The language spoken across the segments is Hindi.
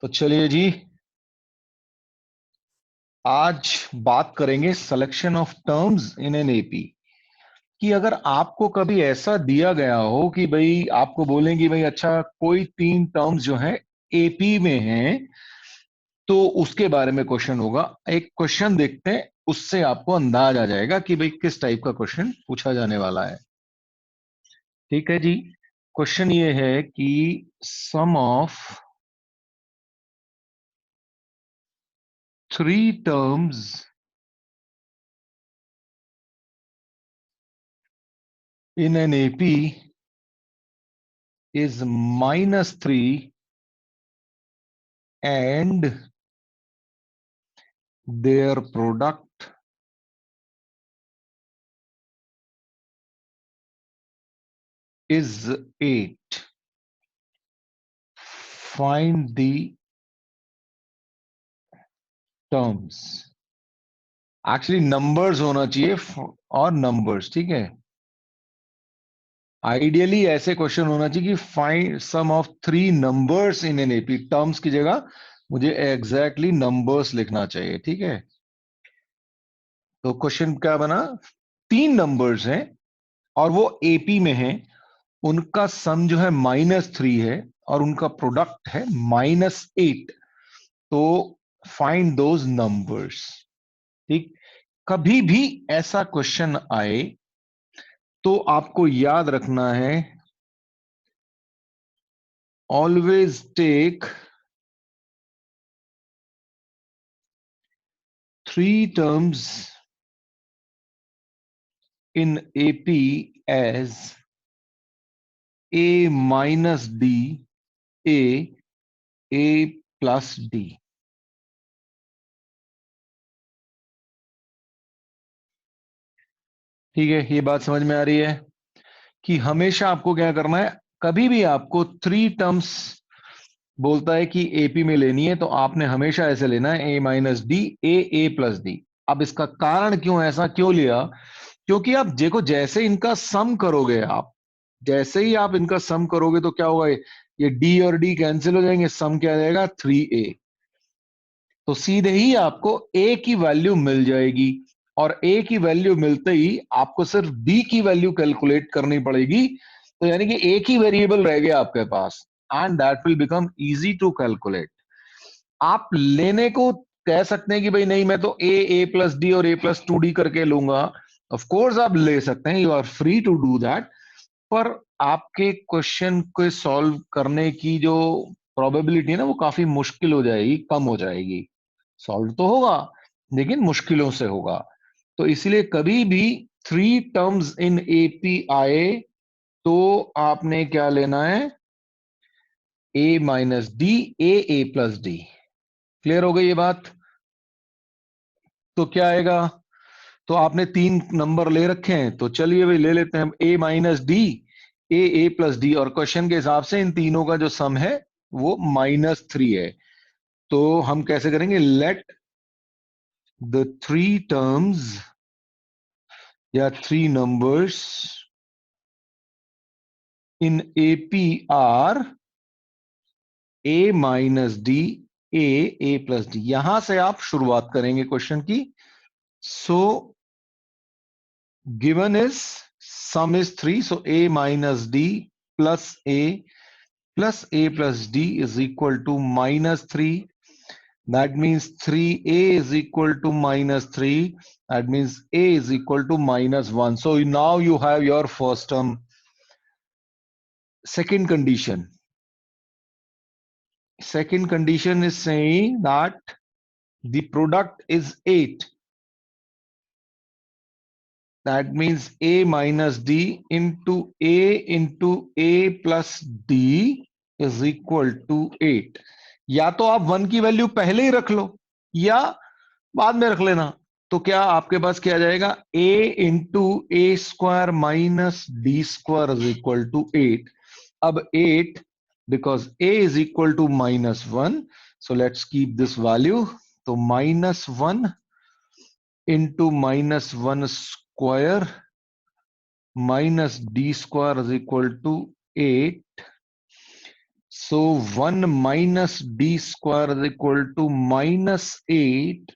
तो चलिए जी, आज बात करेंगे selection of terms in an AP. कि अगर आपको कभी ऐसा दिया गया हो कि भाई आपको बोलें कि भाई अच्छा कोई 3 टर्म्स जो है एपी में हैं, तो उसके बारे में क्वेश्चन होगा। एक क्वेश्चन देखते हैं, उससे आपको अंदाज आ जाएगा कि भाई किस टाइप का क्वेश्चन पूछा जाने वाला है। ठीक है जी। क्वेश्चन ये है कि sum of 3 terms in an AP is -3 and their product is 8. Find the terms. Actually numbers होना चाहिए और नंबर्स, ठीक है। आइडियली ऐसे क्वेश्चन होना चाहिए कि find sum of 3 numbers in an AP. Terms की जगह मुझे एग्जैक्टली नंबर्स लिखना चाहिए, ठीक है। तो क्वेश्चन क्या बना, 3 नंबर्स हैं और वो एपी में हैं, उनका सम जो है -3 है और उनका प्रोडक्ट है -8। तो फाइंड दोज नंबर्स। ठीक। कभी भी ऐसा क्वेश्चन आए तो आपको याद रखना है, always take 3 terms in AP as a minus d, a plus d। ठीक है, ये बात समझ में आ रही है कि हमेशा आपको क्या करना है। कभी भी आपको 3 टर्म्स बोलता है कि एपी में लेनी है, तो आपने हमेशा ऐसे लेना है, a minus d, a plus D. अब इसका कारण क्यों, ऐसा क्यों लिया, क्योंकि आप देखो जैसे इनका सम करोगे, आप जैसे ही आप इनका सम करोगे तो क्या होगा, ये डी और डी कैंसिल हो जाएंगे, सम क्या आ जाएगा 3a। तो सीधे ही आपको ए की वैल्यू मिल जाएगी और ए की वैल्यू मिलते ही आपको सिर्फ डी की वैल्यू कैलकुलेट करनी पड़ेगी। तो यानी कि एक ही वेरिएबल रह गया आपके पास, and that will become easy to calculate. आप लेने को कह सकते हैं कि भाई नहीं, मैं तो ए प्लस डी और a+2d करके लूंगा। ऑफ कोर्स आप ले सकते हैं, you are free to do that. पर आपके क्वेश्चन को सॉल्व करने की जो प्रोबेबिलिटी है ना, वो काफी मुश्किल हो जाएगी, कम हो जाएगी। सॉल्व तो होगा लेकिन मुश्किलों से होगा। तो इसलिए कभी भी 3 टर्म्स इन एपी आए तो आपने क्या लेना है, a minus d, a plus D. Clear हो गई ये बात। तो क्या आएगा, तो आपने 3 नंबर ले रखे हैं, तो चलिए भाई ले लेते हैं हम a minus d, a plus D, और क्वेश्चन के हिसाब से इन तीनों का जो सम है वो -3 है। तो हम कैसे करेंगे, लेट द 3 टर्म्स या 3 numbers in AP are a minus d, a plus d. यहां से आप शुरुआत करेंगे क्वेश्चन की। So given is sum is 3, so a minus D plus a plus d is equal to -3. That means 3a is equal to -3. That means a is equal to -1. So now you have your first term. Second condition. Second condition is saying that the product is 8. That means a minus d into a plus d is equal to 8. या तो आप 1 की वैल्यू पहले ही रख लो या बाद में रख लेना। तो क्या आपके पास क्या आ जाएगा, a into A square minus D square is equal to 8। अब 8, because a is equal to -1, so let's keep this value. तो -1 into -1 square minus D square is equal to 8। So 1 minus d square is equal to minus 8.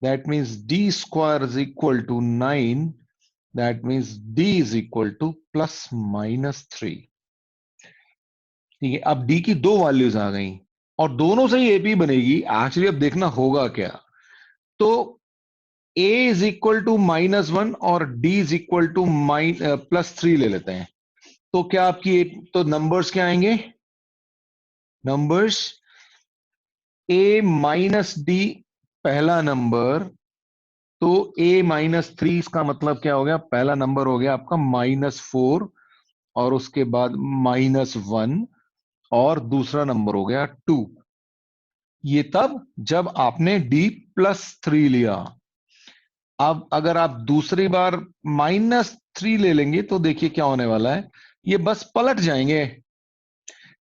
That means d square is equal to 9. That means d is equal to plus minus 3. ठीक है, अब d की दो वैल्यूज आ गई और दोनों से ही एपी बनेगी। एक्चुअली अब देखना होगा क्या, तो a इज इक्वल टू -1 और d इज इक्वल टू +3 ले लेते हैं। तो क्या आपकी तो नंबर्स क्या आएंगे, नंबर्स a माइनस डी पहला नंबर, तो a -3 इसका मतलब क्या हो गया, पहला नंबर हो गया आपका -4 और उसके बाद -1 और दूसरा नंबर हो गया 2। ये तब जब आपने d+3 लिया। अब अगर आप दूसरी बार -3 ले लेंगे तो देखिए क्या होने वाला है, ये बस पलट जाएंगे।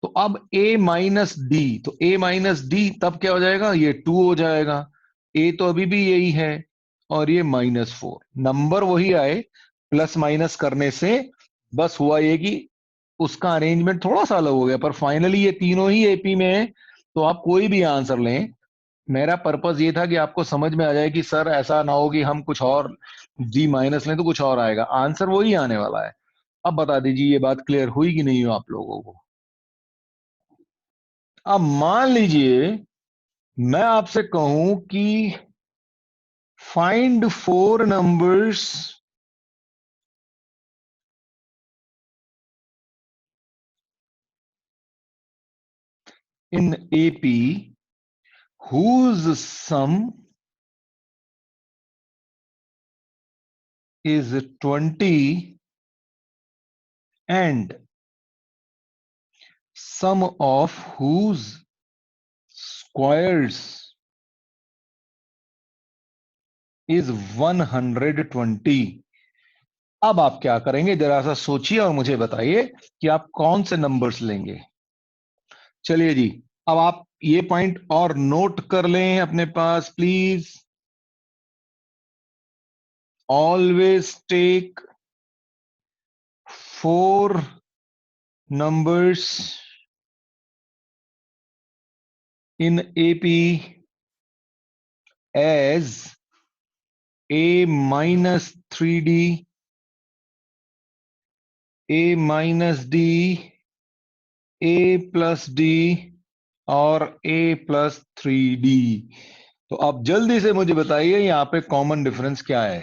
तो अब a माइनस डी, तो a माइनस डी तब क्या हो जाएगा, ये 2 हो जाएगा। a तो अभी भी यही है और ये -4, नंबर वही आए, प्लस माइनस करने से बस हुआ ये कि उसका अरेंजमेंट थोड़ा सा अलग हो गया, पर फाइनली ये तीनों ही एपी में है। तो आप कोई भी आंसर लें, मेरा पर्पस ये था कि आपको समझ में आ जाए कि सर ऐसा ना हो कि हम कुछ और जी माइनस लें तो कुछ और आएगा, आंसर वही आने वाला है। अब बता दीजिए ये बात क्लियर हुई कि नहीं हो आप लोगों को। अब मान लीजिए मैं आपसे कहूं कि find 4 numbers in AP whose sum is 20 and sum of whose squares is 120। अब आप क्या करेंगे, जरा सा सोचिए और मुझे बताइए कि आप कौन से नंबर्स लेंगे। चलिए जी, अब आप ये पॉइंट और नोट कर लें अपने पास please. Always take 4 numbers in AP as a minus 3D, a minus D, a plus D और a plus 3D। तो अब जल्दी से मुझे बताइए यहां पे कॉमन डिफरेंस क्या है।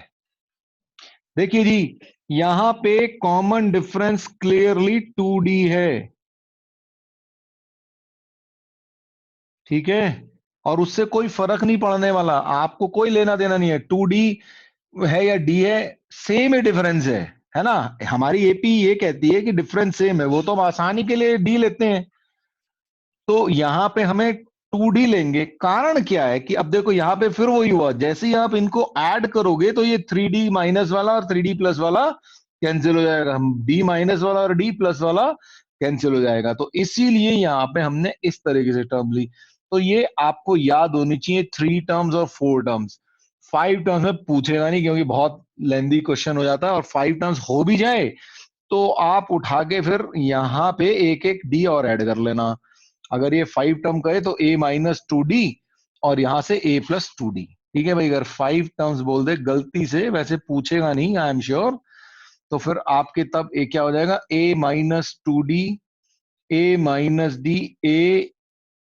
देखिए जी, यहां पे कॉमन डिफरेंस क्लियरली 2D है, ठीक है, और उससे कोई फर्क नहीं पड़ने वाला, आपको कोई लेना देना नहीं है, 2D है या डी है, सेम ही डिफरेंस है ना। हमारी एपी ये कहती है कि डिफरेंस सेम है, वो तो हम आसानी के लिए डी लेते हैं। तो यहां पे हमें 2D लेंगे, कारण क्या है कि अब देखो यहां पे फिर वही हुआ, जैसे ही आप इनको ऐड करोगे तो ये 3D माइनस वाला और 3D प्लस वाला कैंसिल हो जाएगा, हम डी माइनस वाला और डी प्लस वाला कैंसिल हो जाएगा। तो इसीलिए यहां पे हमने इस तरीके से टर्म ली। तो ये आपको याद होनी चाहिए, 3 टर्म्स और 4 टर्म्स। 5 टर्म्स में पूछेगा नहीं क्योंकि बहुत लेंदी क्वेश्चन हो जाता है, और 5 टर्म्स हो भी जाए तो आप उठा के फिर यहां पे एक एक डी और ऐड कर लेना। अगर ये 5 टर्म करे तो a -2d और यहां से a +2d। ठीक है भाई, अगर 5 टर्म्स बोल दे गलती से, वैसे पूछेगा नहीं आई एम श्योर, तो फिर आपके तब a क्या हो जाएगा, a-2d, a-d,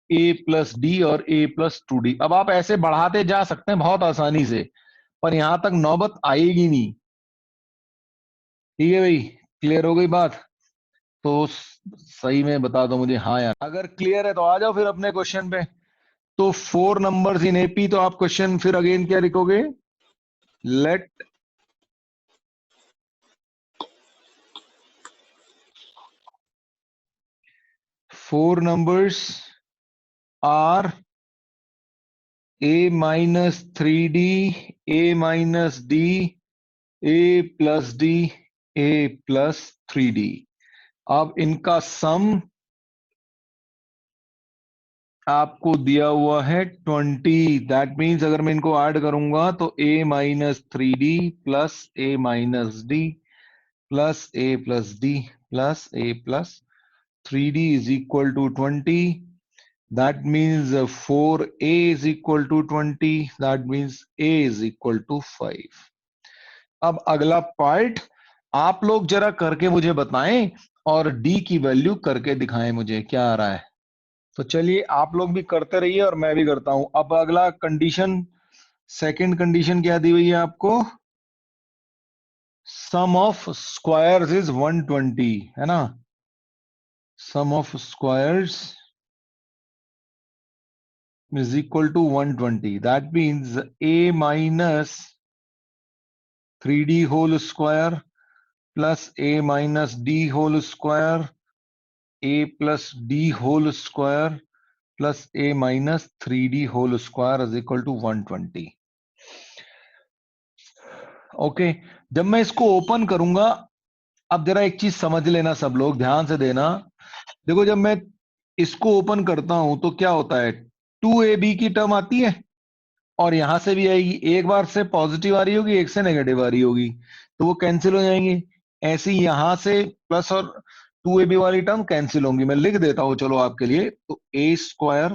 a+d और a+2d। अब आप ऐसे बढ़ाते जा सकते हैं बहुत आसानी से, पर यहां तक नौबत आएगी नहीं। ठीक है भाई, क्लियर हो गई बात। तो सही में बता दो मुझे हाँ यार, अगर क्लियर है तो आ जाओ फिर अपने क्वेश्चन पे। तो 4 नंबर्स इन एपी, तो आप क्वेश्चन फिर अगेन क्या लिखोगे, let four numbers are a-3d, a-d, a+d, a+3d। अब इनका सम आपको दिया हुआ है 20। दैट मीन्स अगर मैं इनको ऐड करूंगा तो a-3d plus a-d plus a+d plus a+3d 3d is equal to 20. That means 4a is equal to 20. That means a is equal to 5. अब अगला पार्ट आप लोग जरा करके मुझे बताएं और d की वैल्यू करके दिखाएं मुझे क्या आ रहा है। तो चलिए आप लोग भी करते रहिए और मैं भी करता हूं। अब अगला कंडीशन, सेकंड कंडीशन क्या दी हुई है आपको? सम ऑफ स्क्वायर्स इज 120, है ना? Sum of squares is equal to 120. That means a minus 3d whole square plus a minus d whole square, a plus d whole square plus a minus 3d whole square is equal to 120. Okay, जब मैं इसको ओपन करूंगा, अब जरा एक चीज समझ लेना सब लोग, ध्यान से देना। देखो जब मैं इसको ओपन करता हूं तो क्या होता है, 2ab की टर्म आती है और यहां से भी आएगी। एक बार से पॉजिटिव आ रही होगी, एक से नेगेटिव आ रही होगी, तो वो कैंसिल हो जाएंगे। ऐसे ही यहां से प्लस और 2ab वाली टर्म कैंसिल होंगी। मैं लिख देता हूं चलो आपके लिए, तो a square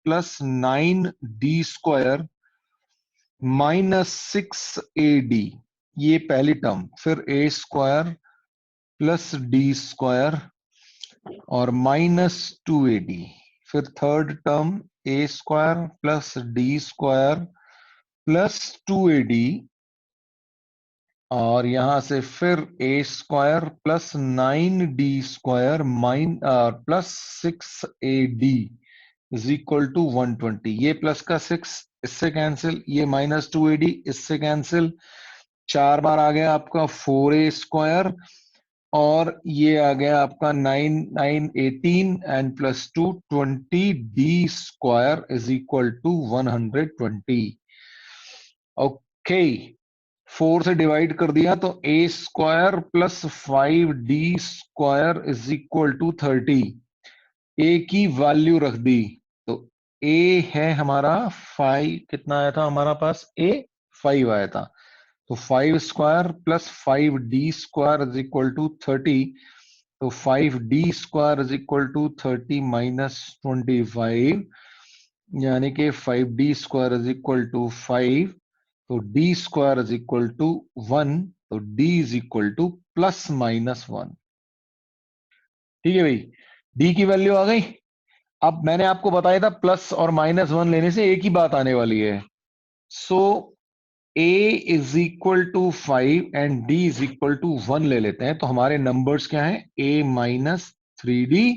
plus 9d² minus 6ad, ये पहली टर्म। फिर a² प्लस d² और माइनस 2ad। फिर third term a² plus d² plus 2ad और यहां से फिर a² plus 9d² plus 6ad is equal to 120। ये प्लस का 6 इससे कैंसिल, ये माइनस 2ad इससे कैंसिल, 4 बार आ गया आपका 4a² और ये आ गया आपका 9 9 18 and plus 2 20d² is equal to 120। Okay, 4 से डिवाइड कर दिया तो a² plus 5d² is equal to 30। a की वैल्यू रख दी तो a है हमारा 5, कितना आया था हमारा पास, a 5 आया था। तो 5² plus 5d² is equal to 30। तो 5d² is equal to 30 minus 25, यानी कि 5d² इज इक्वल टू 5। तो d² इज इक्वल टू 1। तो d is equal to plus minus 1। ठीक है भाई, d की वैल्यू आ गई। अब मैंने आपको बताया था प्लस और माइनस 1 लेने से एक ही बात आने वाली है। So a is equal to 5 and d is equal to 1 ले लेते हैं। तो हमारे नंबर्स क्या हैं, a माइनस 3d,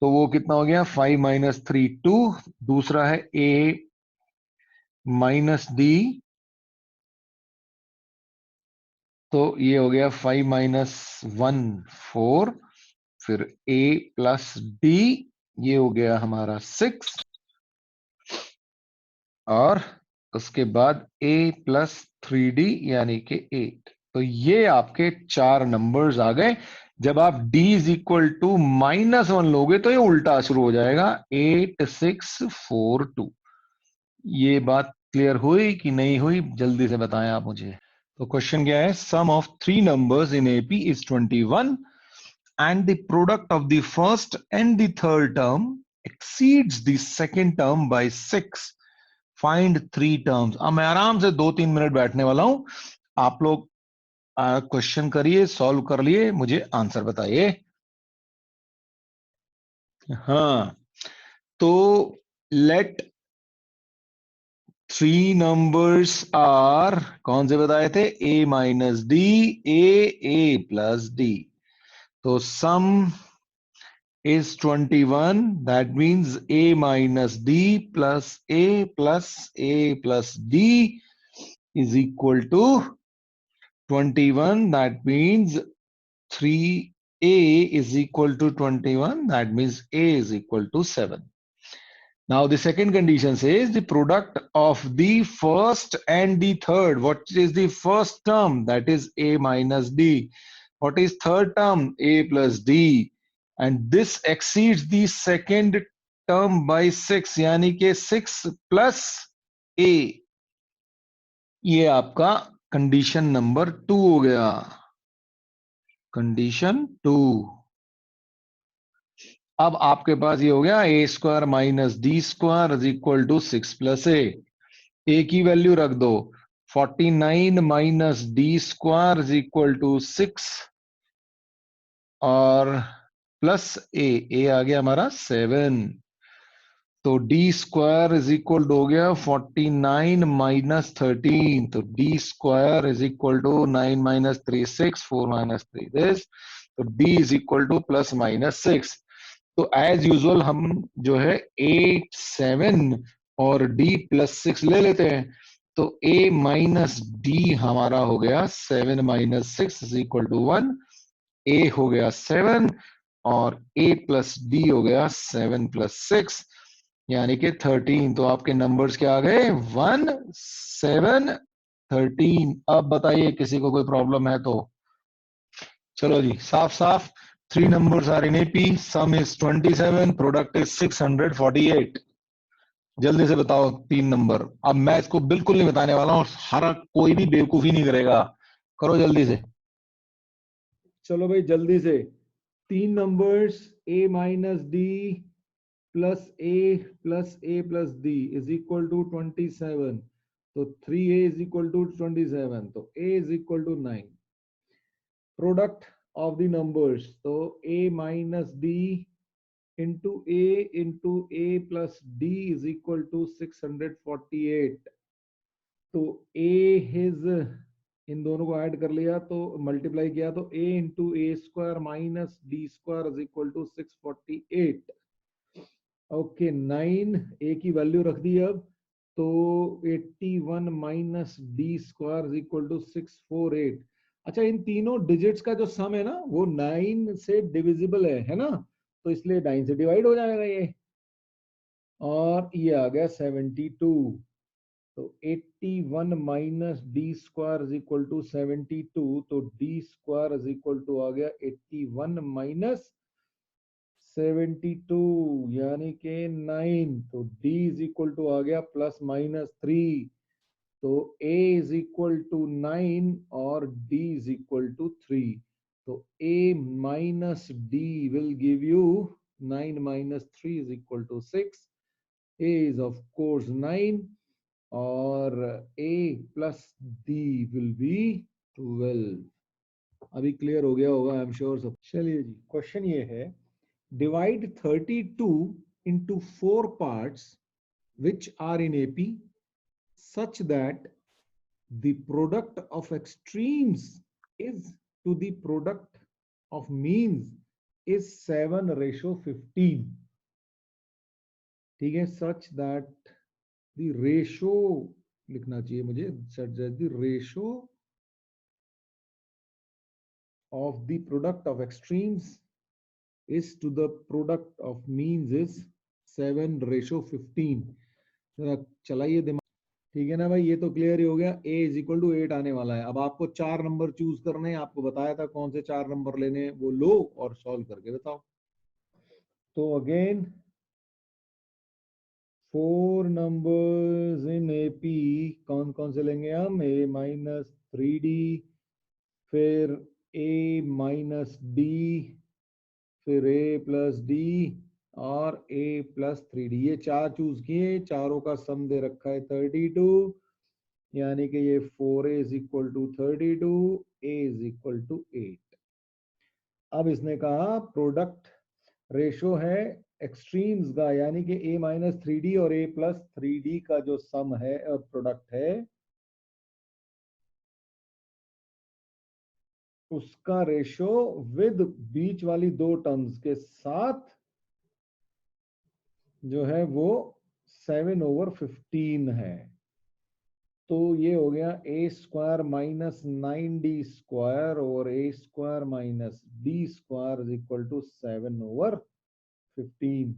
तो वो कितना हो गया, 5 माइनस 3 2। दूसरा है a माइनस d, तो ये हो गया 5 माइनस 1 4। फिर a प्लस d, ये हो गया हमारा 6। और उसके बाद a प्लस 3d यानी कि 8। तो ये आपके 4 नंबर्स आ गए। जब आप d is equal to minus 1 लोगे तो ये उल्टा शुरू हो जाएगा, 8 6 4 2। ये बात क्लियर हुई कि नहीं हुई, जल्दी से बताएं आप मुझे। तो क्वेश्चन क्या है, sum of 3 numbers in AP is 21 and the product of the first and the third term exceeds the second term by 6. Find 3 terms. अब मैं आराम से 2-3 मिनट बैठने वाला हूं, आप लोग क्वेश्चन करिए, सॉल्व कर लिए, मुझे आंसर बताइए। हाँ, तो लेट 3 नंबर्स आर, कौन से बताए थे, a minus D, a plus D. तो सम is 21. That means a minus d plus a plus d is equal to 21. That means 3a is equal to 21. That means a is equal to 7. Now the second condition says the product of the first and the third. What is the first term? That is a minus d. What is third term? A plus d. And this exceeds the second term by 6, यानी कि 6 plus a। ये आपका कंडीशन नंबर 2 हो गया, कंडीशन 2। अब आपके पास ये हो गया a square minus D square is equal to 6 plus a की वैल्यू रख दो 49 minus D square is equal to 6 और प्लस ए आ गया हमारा 7। तो d square is equal to हो गया 49 माइनस 13। तो d square is equal to 9 minus 3 6 4 minus 3 this. तो d is equal to plus minus 6। तो एज यूजुअल हम जो है 8 7 और डी प्लस 6 ले लेते हैं। तो ए माइनस डी हमारा हो गया 7 माइनस 6 इज इक्वल टू 1। ए हो गया 7 और ए प्लस डी हो गया 7 प्लस 6 यानी कि 13। तो आपके नंबर्स क्या आ गए 1 7 13। अब बताइए किसी को कोई प्रॉब्लम है तो। चलो जी साफ साफ 3 numbers are in AP, sum is 27, product is 648। जल्दी से बताओ 3 नंबर। अब मैं इसको बिल्कुल नहीं बताने वाला हूं, हर कोई भी बेवकूफी नहीं करेगा, करो जल्दी से। चलो भाई जल्दी से 3 numbers a minus D plus A plus D is equal to 27। तो 3a इज इक्वल टू 27। तो a is equal to 9। Product of the numbers तो a minus D into A plus D is equal to 648। तो a हिज इन दोनों को ऐड कर लिया तो मल्टीप्लाई किया तो a into A square minus D square is equal to 648। Okay 9 A की वैल्यू रख दी अब। तो 81 minus D square is equal to 648। अच्छा इन तीनों डिजिट्स का जो सम है ना वो 9 से डिविजिबल है ना, तो इसलिए 9 से डिवाइड हो जाएगा ये। और ये आ गया 72। तो 81 minus D square is equal to 72। तो d square is equal to आ गया 81 माइनस 72 यानी कि 9। तो d इज इक्वल टू आ गया प्लस माइनस 3। तो a इज इक्वल टू 9 और d इज इक्वल टू 3। तो a minus d will give you 9 minus 3 is equal to 6। a is of course 9 और a plus d will be 12। अभी क्लियर हो गया होगा आई एम श्योर सब। चलिए जी क्वेश्चन ये है, divide 32 into 4 parts which are in AP such that the product of extremes is to the product of means is 7:15। ठीक है, such that the ratio लिखना चाहिए मुझे, such that the ratio of the product of extremes is to the product of means is 7:15। जरा चलाइए दिमाग। ठीक है ना भाई, ये तो क्लियर ही हो गया। a इज इक्वल टू 8 आने वाला है। अब आपको 4 नंबर चूज करने हैं, आपको बताया था कौन से 4 नंबर लेने हैं, वो लो और सॉल्व करके बताओ। तो अगेन 4 नंबर्स इन एपी, कौन कौन से लेंगे हम? a माइनस 3d, फिर a माइनस डी, फिर a प्लस डी और a प्लस 3d। ये 4 चूज किए, चारों का सम दे रखा है 32 यानी कि ये 4a is equal to 32, a is equal to 8। अब इसने कहा प्रोडक्ट रेशो है एक्सट्रीम्स का, यानी कि a माइनस 3d और a प्लस 3d का जो सम है और प्रोडक्ट है उसका रेशो विद बीच वाली दो टर्म्स के साथ जो है वो 7/15 है। तो ये हो गया a square minus 9d square और a square minus d square is equal to 7/15।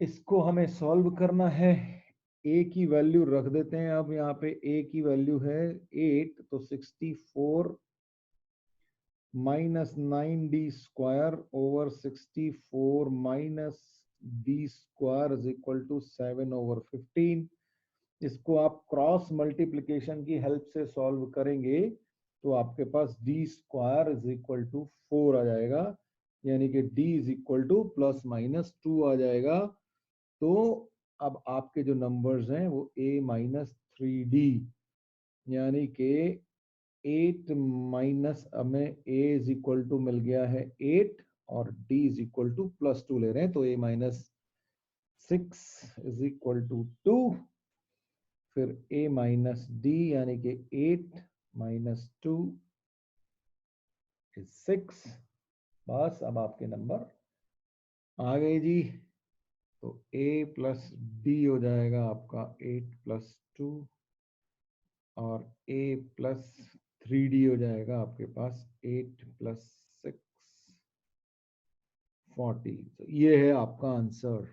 इसको हमें सॉल्व करना है। a की वैल्यू रख देते हैं। अब यहाँ पे a की वैल्यू है 8, तो 64 minus 9d square over 64 minus d square is equal to 7/15। इसको आप क्रॉस मल्टीप्लिकेशन की हेल्प से सॉल्व करेंगे तो आपके पास d square is equal to 4 आ जाएगा। यानी कि d is equal to plus minus 2 आ जाएगा। तो अब आपके जो नंबर्स हैं वो a माइनस 3d, यानी कि 8 माइनस हमें a इज इक्वल टू मिल गया है 8 और d is equal to plus 2 ले रहे हैं, तो a minus 6 is equal to 2, फिर a माइनस d यानी कि 8 माइनस 2 इज 6। बस अब आपके नंबर आ गए जी। तो a प्लस d हो जाएगा आपका 8 प्लस 2 और a प्लस 3d हो जाएगा आपके पास 8 प्लस 6 40। तो ये है आपका आंसर।